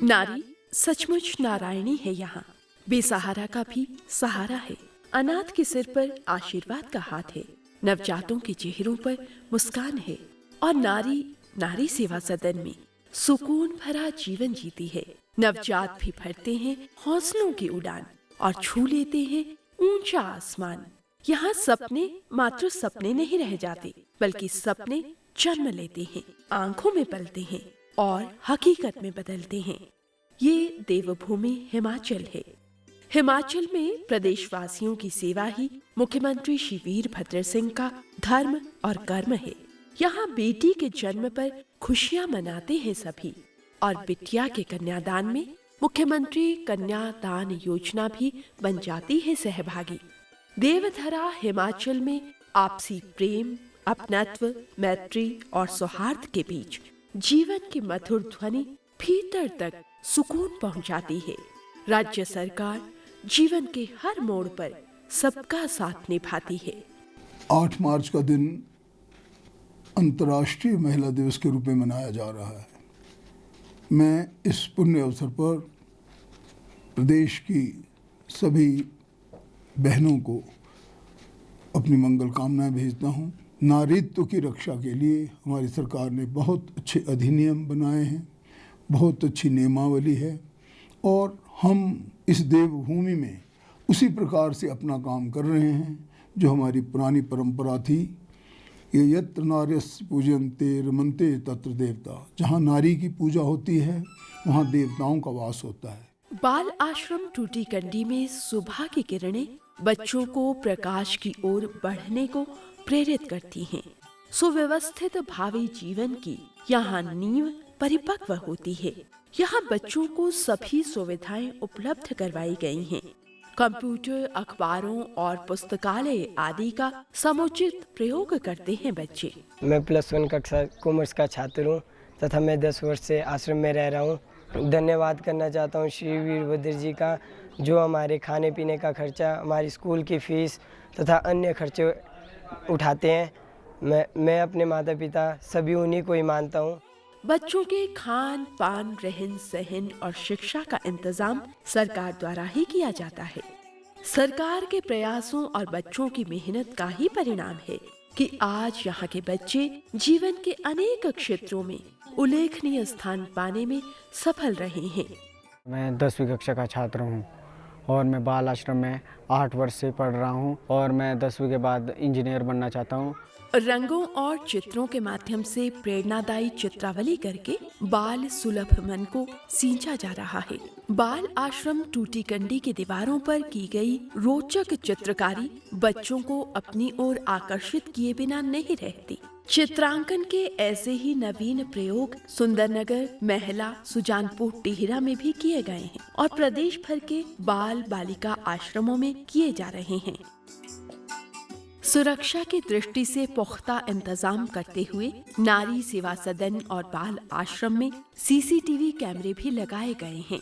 नारी सचमुच नारायणी है यहाँ, बेसहारा का भी सहारा है। अनाथ के सिर पर आशीर्वाद का हाथ है, नवजातों के चेहरों पर मुस्कान है और नारी नारी सेवा सदन में सुकून भरा जीवन जीती है। नवजात भी भरते हैं हौसलों की उड़ान और छू लेते हैं ऊंचा आसमान। यहाँ सपने मात्र सपने नहीं रह जाते, बल्कि सपने जन्म लेते हैं, आंखों में पलते हैं और हकीकत में बदलते हैं। ये देवभूमि हिमाचल है। हिमाचल में प्रदेशवासियों की सेवा ही मुख्यमंत्री श्री वीरभद्र सिंह का धर्म और कर्म है। यहाँ बेटी के जन्म पर खुशियाँ मनाते हैं सभी और बिटिया के कन्यादान में मुख्यमंत्री कन्यादान योजना भी बन जाती है सहभागी। देवधरा हिमाचल में आपसी प्रेम, अपनत्व, मैत्री और सौहार्द के बीच जीवन की मधुर ध्वनि भीतर तक सुकून पहुंचाती है। राज्य सरकार जीवन के हर मोड़ पर सबका साथ निभाती है। 8 मार्च का दिन अंतर्राष्ट्रीय महिला दिवस के रूप में मनाया जा रहा है। मैं इस पुण्य अवसर पर प्रदेश की सभी बहनों को अपनी मंगल कामनाएं भेजता हूं। नारीत्व की रक्षा के लिए हमारी सरकार ने बहुत अच्छे अधिनियम बनाए हैं, बहुत अच्छी नियमावली है और हम इस देवभूमि में उसी प्रकार से अपना काम कर रहे हैं जो हमारी पुरानी परंपरा थी। ये यत्र नार्यस्य पूजन्ते रमन्ते तत्र देवता, जहाँ नारी की पूजा होती है वहाँ देवताओं का वास होता है। बाल आश्रम टूटीकंडी में सुबह की किरणें बच्चों को प्रकाश की ओर बढ़ने को प्रेरित करती हैं। सुव्यवस्थित भावी जीवन की यहाँ नींव परिपक्व होती है। यहाँ बच्चों को सभी सुविधाएं उपलब्ध करवाई गई हैं। कंप्यूटर, अखबारों और पुस्तकालय आदि का समुचित प्रयोग करते हैं बच्चे। मैं +1 कक्षा कॉमर्स का छात्र हूँ तथा मैं 10 वर्ष से आश्रम में रह रहा हूँ। धन्यवाद करना चाहता हूँ श्री वीरभद्र जी का, जो हमारे खाने पीने का खर्चा, हमारी स्कूल की फीस तथा अन्य खर्चे उठाते हैं। मैं अपने माता पिता सभी उन्हीं को ही मानता हूँ। बच्चों के खान पान, रहन सहन और शिक्षा का इंतजाम सरकार द्वारा ही किया जाता है। सरकार के प्रयासों और बच्चों की मेहनत का ही परिणाम है कि आज यहाँ के बच्चे जीवन के अनेक क्षेत्रों में उल्लेखनीय स्थान पाने में सफल रहे हैं। मैं 10वीं कक्षा का छात्र हूँ और मैं बाल आश्रम में 8 वर्ष से पढ़ रहा हूँ और मैं 10वीं के बाद इंजीनियर बनना चाहता हूँ। रंगों और चित्रों के माध्यम से प्रेरणादायी चित्रावली करके बाल सुलभ मन को सींचा जा रहा है। बाल आश्रम टूटीकंडी की दीवारों पर की गई रोचक चित्रकारी बच्चों को अपनी ओर आकर्षित किए बिना नहीं रहती। चित्रांकन के ऐसे ही नवीन प्रयोग सुंदरनगर, महला, सुजानपुर, टिहरा में भी किए गए हैं और प्रदेश भर के बाल बालिका आश्रमों में किए जा रहे हैं। सुरक्षा की दृष्टि से पुख्ता इंतजाम करते हुए नारी सेवा सदन और बाल आश्रम में सीसीटीवी कैमरे भी लगाए गए हैं।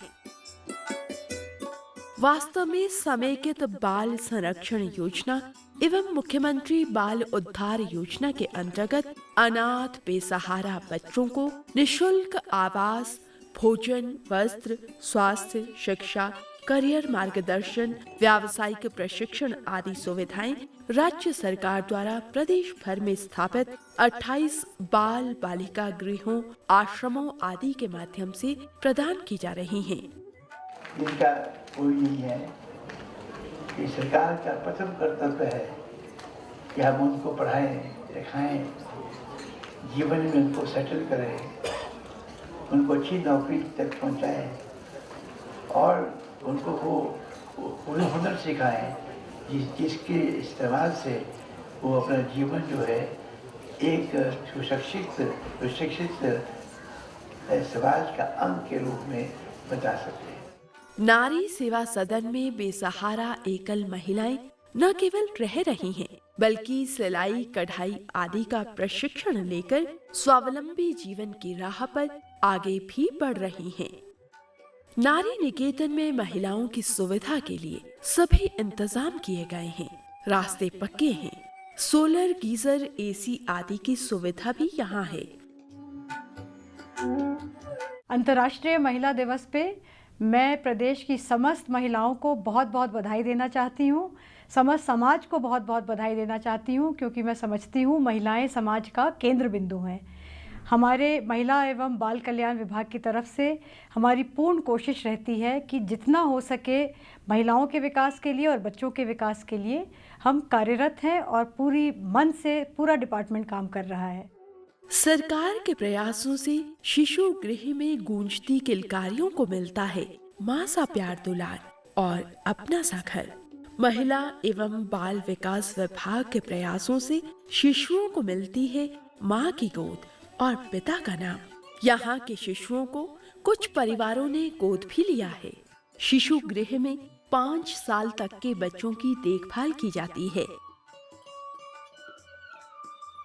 वास्तव में समेकित बाल संरक्षण योजना एवं मुख्यमंत्री बाल उद्धार योजना के अंतर्गत अनाथ बेसहारा बच्चों को निःशुल्क आवास, भोजन, वस्त्र, स्वास्थ्य, शिक्षा, करियर मार्गदर्शन, व्यावसायिक प्रशिक्षण आदि सुविधाएं राज्य सरकार द्वारा प्रदेश भर में स्थापित 28 बाल बालिका गृहों, आश्रमों आदि के माध्यम से प्रदान की जा रही हैं। इसका कोई नहीं है कि सरकार का प्रथम कर्तव्य है कि हम उनको पढ़ाएं, लिखाएं, जीवन में उनको सेटल करें, उनको अच्छी नौकरी तक पहुंचाएं और उनको वो हुनर सिखाएं जिसके इस्तेमाल से वो अपना जीवन जो है एक सुशिक्षित समाज का अंग के रूप में बता सकते हैं। नारी सेवा सदन में बेसहारा एकल महिलाएं न केवल रह रही हैं, बल्कि सिलाई, कढ़ाई आदि का प्रशिक्षण लेकर स्वावलंबी जीवन की राह पर आगे भी बढ़ रही हैं। नारी निकेतन में महिलाओं की सुविधा के लिए सभी इंतजाम किए गए हैं। रास्ते पक्के हैं, सोलर, गीजर, एसी आदि की सुविधा भी यहाँ है। अंतर्राष्ट्रीय महिला दिवस पे मैं प्रदेश की समस्त महिलाओं को बहुत बहुत बधाई देना चाहती हूँ। समस्त समाज को बहुत बहुत बधाई देना चाहती हूँ, क्योंकि मैं समझती हूँ महिलाएं समाज का केंद्र बिंदु हैं। हमारे महिला एवं बाल कल्याण विभाग की तरफ से हमारी पूर्ण कोशिश रहती है कि जितना हो सके महिलाओं के विकास के लिए और बच्चों के विकास के लिए हम कार्यरत हैं और पूरी मन से पूरा डिपार्टमेंट काम कर रहा है। सरकार के प्रयासों से शिशु गृह में गूंजती किलकारियों को मिलता है माँ सा प्यार दुलार और अपना सा घर। महिला एवं बाल विकास विभाग के प्रयासों से शिशुओं को मिलती है माँ की गोद और पिता का नाम। यहाँ के शिशुओं को कुछ परिवारों ने गोद भी लिया है। शिशु गृह में 5 साल तक के बच्चों की देखभाल की जाती है।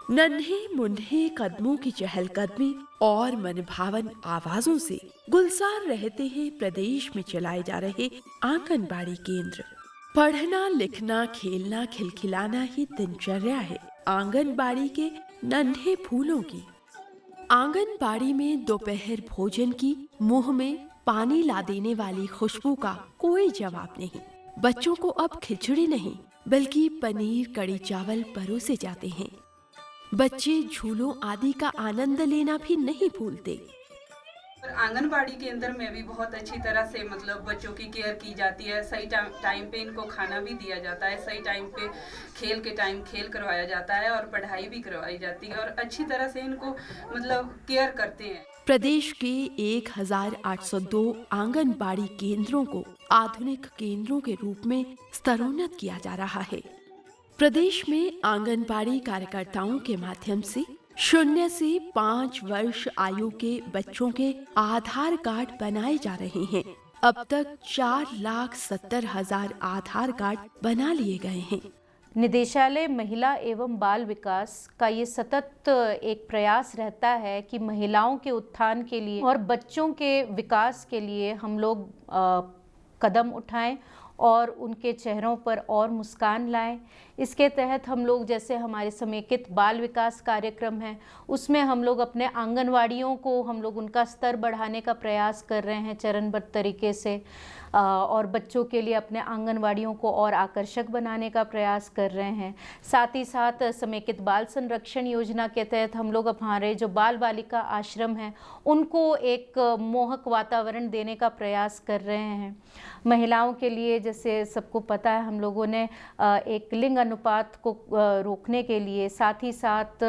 नन्हे मुन्ने कदमों की चहलकदमी और मनभावन आवाजों से गुलजार रहते हैं प्रदेश में चलाए जा रहे आंगनबाड़ी केंद्र। पढ़ना, लिखना, खेलना, खिलखिलाना ही दिनचर्या है आंगनबाड़ी के नन्हे फूलों की। आंगनबाड़ी में दोपहर भोजन की मुंह में पानी ला देने वाली खुशबू का कोई जवाब नहीं। बच्चों को अब खिचड़ी नहीं बल्कि पनीर कड़ी चावल परोसे जाते हैं। बच्चे झूलों आदि का आनंद लेना भी नहीं भूलते। और आंगनबाड़ी के अंदर में भी बहुत अच्छी तरह से मतलब बच्चों की केयर की जाती है। सही टाइम पे इनको खाना भी दिया जाता है, सही टाइम पे खेल के टाइम खेल करवाया जाता है और पढ़ाई भी करवाई जाती है और अच्छी तरह से इनको मतलब केयर करते हैं। प्रदेश के 1802 आंगनबाड़ी केंद्रों को आधुनिक केंद्रों के रूप में स्तरोन्नत किया जा रहा है। प्रदेश में आंगनबाड़ी कार्यकर्ताओं के माध्यम से 0 से 5 वर्ष आयु के बच्चों के आधार कार्ड बनाए जा रहे हैं। अब तक 4,70,000 आधार कार्ड बना लिए गए हैं। निदेशालय महिला एवं बाल विकास का ये सतत एक प्रयास रहता है कि महिलाओं के उत्थान के लिए और बच्चों के विकास के लिए हम लोग कदम उठाएं और उनके चेहरों पर और मुस्कान लाएं। इसके तहत हम लोग, जैसे हमारे समेकित बाल विकास कार्यक्रम है, उसमें हम लोग अपने आंगनवाड़ियों को हम लोग उनका स्तर बढ़ाने का प्रयास कर रहे हैं चरणबद्ध तरीके से, और बच्चों के लिए अपने आंगनवाड़ियों को और आकर्षक बनाने का प्रयास कर रहे हैं। साथ ही साथ समेकित बाल संरक्षण योजना के तहत हम लोग हमारे जो बाल बालिका आश्रम हैं उनको एक मोहक वातावरण देने का प्रयास कर रहे हैं। महिलाओं के लिए, जैसे सबको पता है, हम लोगों ने एक लिंग अनुपात को रोकने के लिए, साथ ही साथ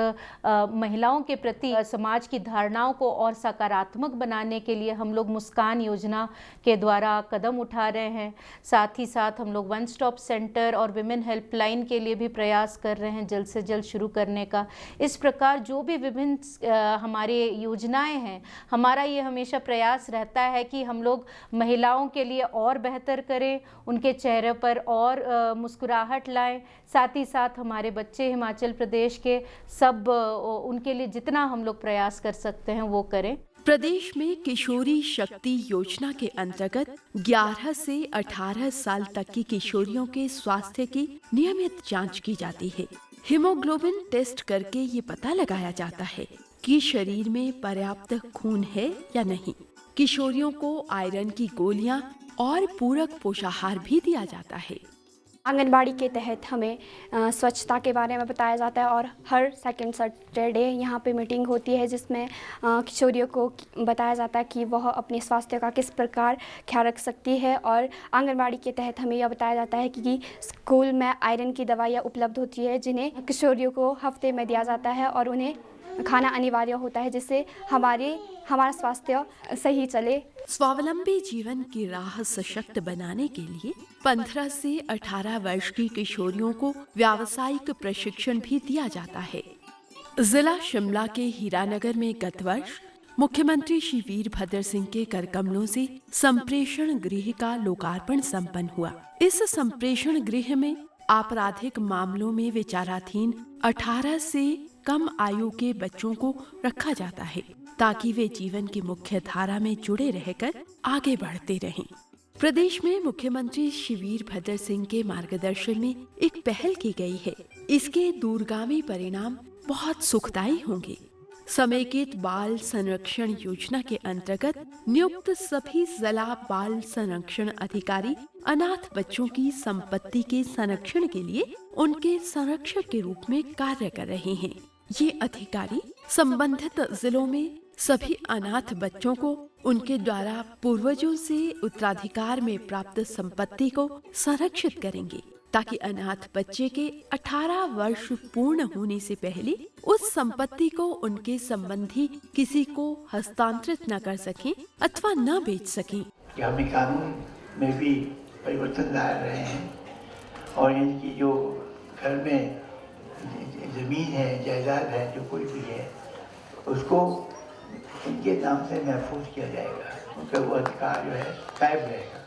महिलाओं के प्रति समाज की धारणाओं को और सकारात्मक बनाने के लिए हम लोग मुस्कान योजना के द्वारा कदम उठा रहे हैं। साथ ही साथ हम लोग वन स्टॉप सेंटर और विमेन हेल्पलाइन के लिए भी प्रयास कर रहे हैं जल्द से जल्द शुरू करने का। इस प्रकार जो भी विभिन्न हमारी योजनाएं हैं, हमारा ये हमेशा प्रयास रहता है कि हम लोग महिलाओं के लिए और बेहतर करें, उनके चेहरे पर और मुस्कुराहट लाएं। साथ ही साथ हमारे बच्चे हिमाचल प्रदेश के सब, उनके लिए जितना हम लोग प्रयास कर सकते हैं वो करें। प्रदेश में किशोरी शक्ति योजना के अंतर्गत 11 से 18 साल तक की किशोरियों के स्वास्थ्य की नियमित जांच की जाती है। हीमोग्लोबिन टेस्ट करके ये पता लगाया जाता है कि शरीर में पर्याप्त खून है या नहीं। किशोरियों को आयरन की गोलियां और पूरक पोषाहार भी दिया जाता है। आंगनबाड़ी के तहत हमें स्वच्छता के बारे में बताया जाता है और हर सेकंड सैटरडे यहाँ पे मीटिंग होती है जिसमें किशोरियों को बताया जाता है कि वह अपने स्वास्थ्य का किस प्रकार ख्याल रख सकती है। और आंगनबाड़ी के तहत हमें यह बताया जाता है कि स्कूल में आयरन की दवाइयाँ उपलब्ध होती है जिन्हें किशोरियों को हफ्ते में दिया जाता है और उन्हें खाना अनिवार्य होता है जिससे हमारा स्वास्थ्य सही चले। स्वावलंबी जीवन की राह सशक्त बनाने के लिए 15 से 18 वर्ष की किशोरियों को व्यावसायिक प्रशिक्षण भी दिया जाता है। जिला शिमला के हीरानगर में गत वर्ष मुख्यमंत्री श्री वीरभद्र सिंह के कर कमलों से संप्रेषण गृह का लोकार्पण संपन्न हुआ। इस संप्रेषण गृह में आपराधिक मामलों में विचाराधीन 18 से कम आयु के बच्चों को रखा जाता है ताकि वे जीवन की मुख्य धारा में जुड़े रहकर आगे बढ़ते रहें। प्रदेश में मुख्यमंत्री श्री वीरभद्र सिंह के मार्गदर्शन में एक पहल की गई है। इसके दूरगामी परिणाम बहुत सुखदायी होंगे। समेकित बाल संरक्षण योजना के अंतर्गत नियुक्त सभी जिला बाल संरक्षण अधिकारी अनाथ बच्चों की संपत्ति के संरक्षण के लिए उनके संरक्षक के रूप में कार्य कर रहे हैं। ये अधिकारी संबंधित जिलों में सभी अनाथ बच्चों को उनके द्वारा पूर्वजों से उत्तराधिकार में प्राप्त संपत्ति को संरक्षित करेंगे, ताकि अनाथ बच्चे के 18 वर्ष पूर्ण होने से पहले उस संपत्ति को उनके संबंधी किसी को हस्तांतरित न कर सकें अथवा न बेच सकें। हमें कानून में भी परिवर्तन ला रहे हैं और इनकी जो घर में ज़मीन है, जायदाद है, जो कोई भी है, उसको इनके नाम से महफूज किया जाएगा, उनका वो अधिकार जो है कायम रहेगा।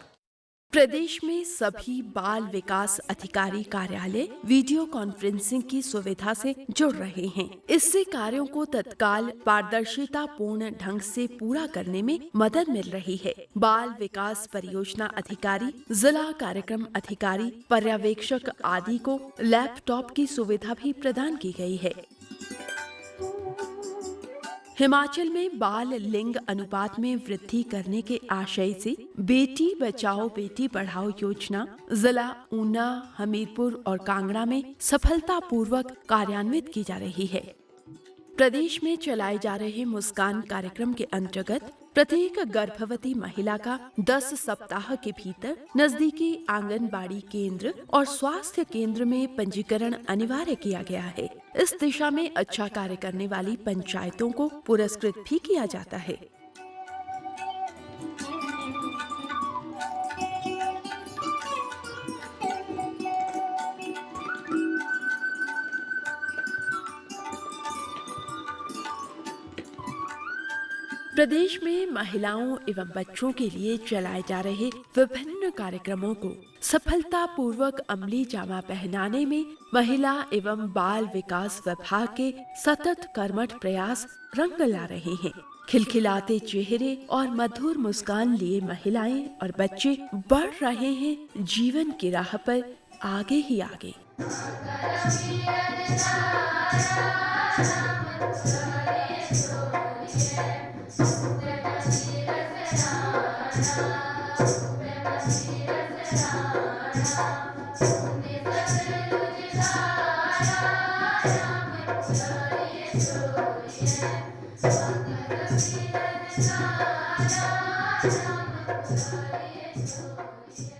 प्रदेश में सभी बाल विकास अधिकारी कार्यालय वीडियो कॉन्फ्रेंसिंग की सुविधा से जुड़ रहे हैं। इससे कार्यों को तत्काल पारदर्शिता पूर्ण ढंग से पूरा करने में मदद मिल रही है। बाल विकास परियोजना अधिकारी, जिला कार्यक्रम अधिकारी, पर्यवेक्षक आदि को लैपटॉप की सुविधा भी प्रदान की गई है। हिमाचल में बाल लिंग अनुपात में वृद्धि करने के आशय से बेटी बचाओ बेटी पढ़ाओ योजना जिला ऊना, हमीरपुर और कांगड़ा में सफलतापूर्वक कार्यान्वित की जा रही है। प्रदेश में चलाए जा रहे मुस्कान कार्यक्रम के अंतर्गत प्रत्येक गर्भवती महिला का 10 सप्ताह के भीतर नजदीकी आंगनबाड़ी केंद्र और स्वास्थ्य केंद्र में पंजीकरण अनिवार्य किया गया है। इस दिशा में अच्छा कार्य करने वाली पंचायतों को पुरस्कृत भी किया जाता है। प्रदेश में महिलाओं एवं बच्चों के लिए चलाए जा रहे विभिन्न कार्यक्रमों को सफलतापूर्वक अमली जामा पहनाने में महिला एवं बाल विकास विभाग के सतत कर्मठ प्रयास रंग ला रहे हैं। खिलखिलाते चेहरे और मधुर मुस्कान लिए महिलाएं और बच्चे बढ़ रहे हैं जीवन की राह पर आगे ही आगे। Yeah.